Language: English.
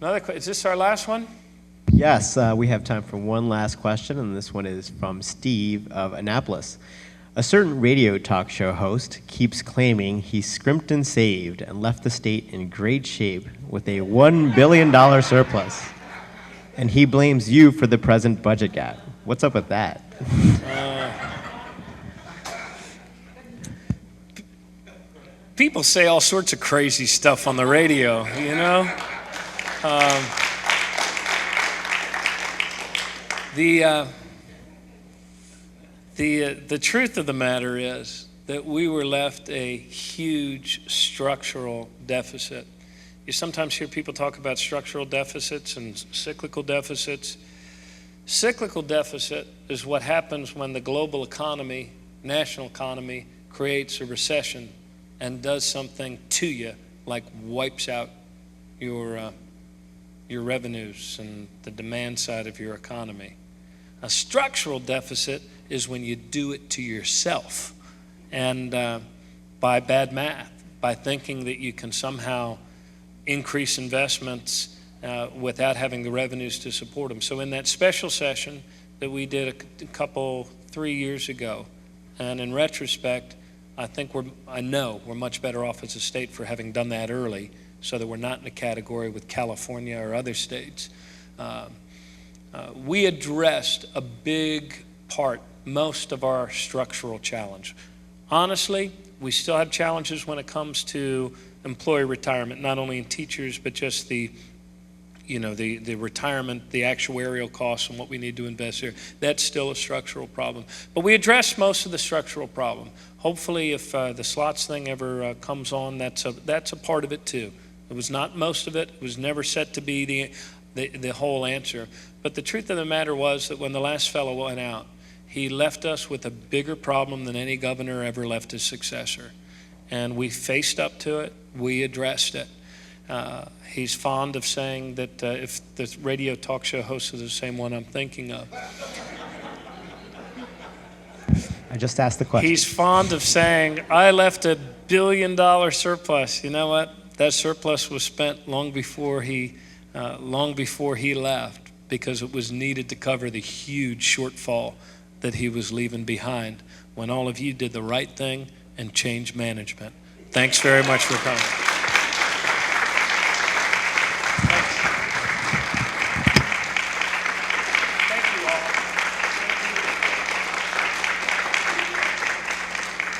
Is this our last one? Yes, we have time for one last question, and this one is from Steve of Annapolis. A certain radio talk show host keeps claiming he scrimped and saved and left the state in great shape with a $1 billion surplus. And he blames you for the present budget gap. What's up with that? People say all sorts of crazy stuff on the radio, you know? The truth of the matter is that we were left a huge structural deficit. You sometimes hear people talk about structural deficits and cyclical deficits. Cyclical deficit is what happens when the global economy, national economy, creates a recession and does something to you, like wipes out your revenues and the demand side of your economy. A structural deficit is when you do it to yourself, and by bad math, by thinking that you can somehow increase investments without having the revenues to support them. So in that special session that we did a 3 years ago, and in retrospect, I know we're much better off as a state for having done that early, so that we're not in a category with California or other states. We addressed a big part, most of our structural challenge. Honestly, we still have challenges when it comes to employee retirement, not only in teachers, but just the retirement, the actuarial costs and what we need to invest here. That's still a structural problem. But we addressed most of the structural problem. Hopefully, if the slots thing ever comes on, that's a part of it too. It was not most of it. It was never set to be the whole answer. But the truth of the matter was that when the last fellow went out, he left us with a bigger problem than any governor ever left his successor. And we faced up to it. We addressed it. He's fond of saying that if the radio talk show host is the same one I'm thinking of. I just asked the question. He's fond of saying, I left $1 billion surplus. You know what? That surplus was spent long before he left, because it was needed to cover the huge shortfall that he was leaving behind when all of you did the right thing and changed management. Thanks very much for coming.